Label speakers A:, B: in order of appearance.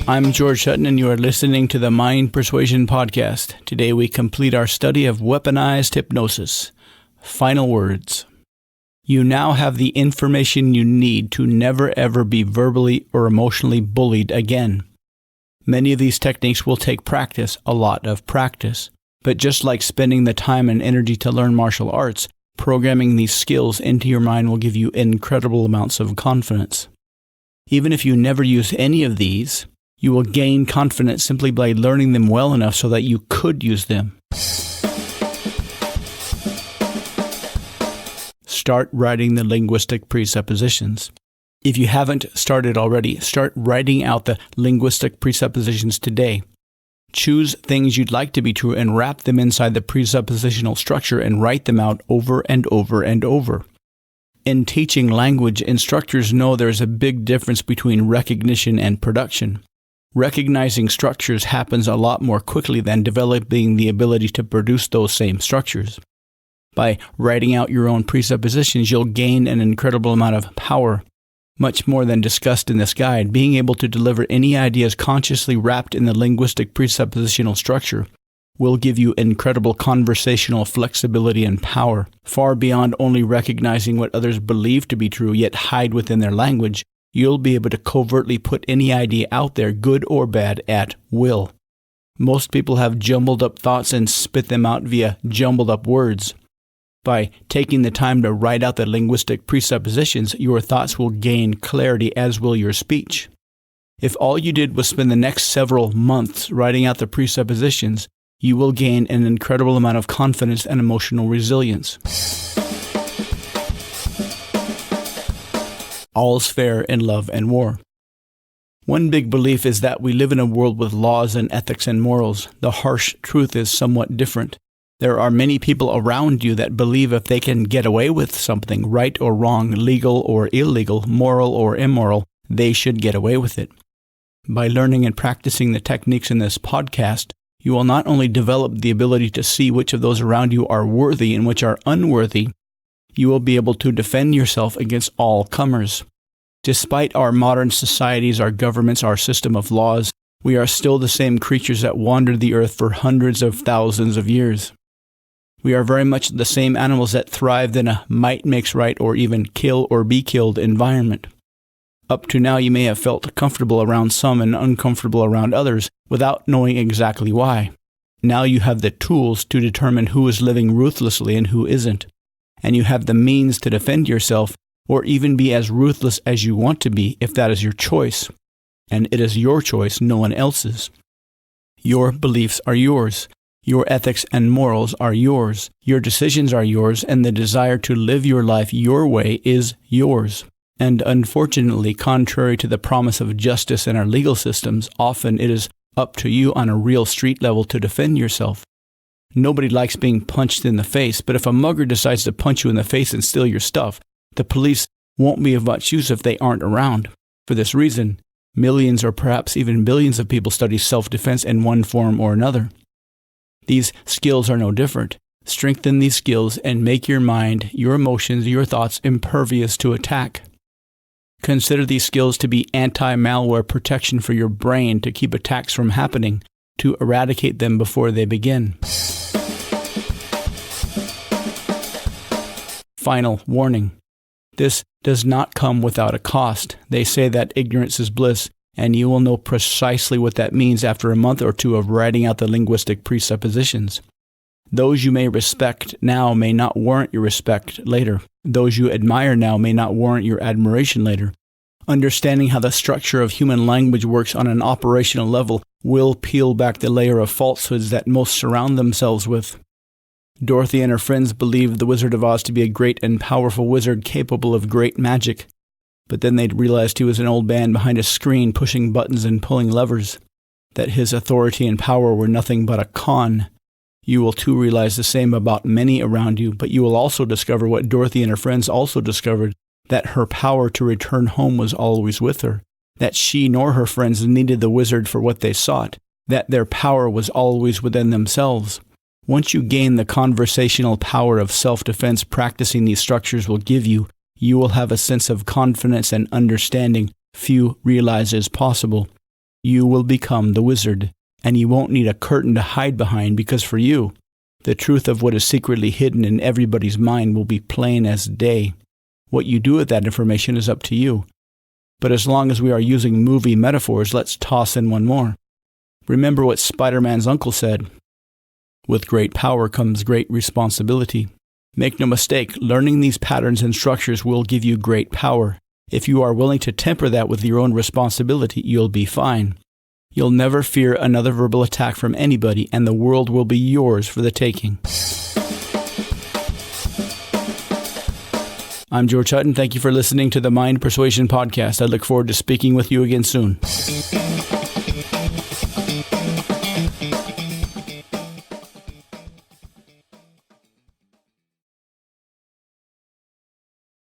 A: I'm George Hutton, and you are listening to the Mind Persuasion Podcast. Today we complete our study of weaponized hypnosis. Final words. You now have the information you need to never ever be verbally or emotionally bullied again. Many of these techniques will take practice, a lot of practice. But just like spending the time and energy to learn martial arts, programming these skills into your mind will give you incredible amounts of confidence. Even if you never use any of these, you will gain confidence simply by learning them well enough so that you could use them. Start writing the linguistic presuppositions. If you haven't started already, start writing out the linguistic presuppositions today. Choose things you'd like to be true and wrap them inside the presuppositional structure and write them out over and over and over. In teaching language, instructors know there's a big difference between recognition and production. Recognizing structures happens a lot more quickly than developing the ability to produce those same structures. By writing out your own presuppositions, you'll gain an incredible amount of power, much more than discussed in this guide. Being able to deliver any ideas consciously wrapped in the linguistic presuppositional structure will give you incredible conversational flexibility and power, far beyond only recognizing what others believe to be true yet hide within their language. You'll be able to covertly put any idea out there, good or bad, at will. Most people have jumbled up thoughts and spit them out via jumbled up words. By taking the time to write out the linguistic presuppositions, your thoughts will gain clarity, as will your speech. If all you did was spend the next several months writing out the presuppositions, you will gain an incredible amount of confidence and emotional resilience. All's fair in love and war. One big belief is that we live in a world with laws and ethics and morals. The harsh truth is somewhat different. There are many people around you that believe if they can get away with something, right or wrong, legal or illegal, moral or immoral, they should get away with it. By learning and practicing the techniques in this podcast, you will not only develop the ability to see which of those around you are worthy and which are unworthy, you will be able to defend yourself against all comers. Despite our modern societies, our governments, our system of laws, we are still the same creatures that wandered the earth for hundreds of thousands of years. We are very much the same animals that thrived in a might makes right or even kill or be killed environment. Up to now, you may have felt comfortable around some and uncomfortable around others without knowing exactly why. Now you have the tools to determine who is living ruthlessly and who isn't. And you have the means to defend yourself or even be as ruthless as you want to be if that is your choice. And it is your choice, no one else's. Your beliefs are yours. Your ethics and morals are yours. Your decisions are yours, and the desire to live your life your way is yours. And unfortunately, contrary to the promise of justice in our legal systems, often it is up to you on a real street level to defend yourself. Nobody likes being punched in the face, but if a mugger decides to punch you in the face and steal your stuff, the police won't be of much use if they aren't around. For this reason, millions or perhaps even billions of people study self-defense in one form or another. These skills are no different. Strengthen these skills and make your mind, your emotions, your thoughts impervious to attack. Consider these skills to be anti-malware protection for your brain to keep attacks from happening, to eradicate them before they begin. Final warning. This does not come without a cost. They say that ignorance is bliss, and you will know precisely what that means after a month or two of writing out the linguistic presuppositions. Those you may respect now may not warrant your respect later. Those you admire now may not warrant your admiration later. Understanding how the structure of human language works on an operational level will peel back the layer of falsehoods that most surround themselves with. Dorothy and her friends believed the Wizard of Oz to be a great and powerful wizard capable of great magic. But then they realized he was an old man behind a screen pushing buttons and pulling levers, that his authority and power were nothing but a con. You will too realize the same about many around you, but you will also discover what Dorothy and her friends also discovered, that her power to return home was always with her, that she nor her friends needed the wizard for what they sought, that their power was always within themselves. Once you gain the conversational power of self-defense practicing these structures will give you, you will have a sense of confidence and understanding few realize is possible. you will become the wizard, and you won't need a curtain to hide behind, because for you, the truth of what is secretly hidden in everybody's mind will be plain as day. What you do with that information is up to you. But as long as we are using movie metaphors, let's toss in one more. Remember what Spider-Man's uncle said. With great power comes great responsibility. Make no mistake, learning these patterns and structures will give you great power. If you are willing to temper that with your own responsibility, you'll be fine. You'll never fear another verbal attack from anybody, and the world will be yours for the taking. I'm George Hutton. Thank you for listening to the Mind Persuasion Podcast. I look forward to speaking with you again soon.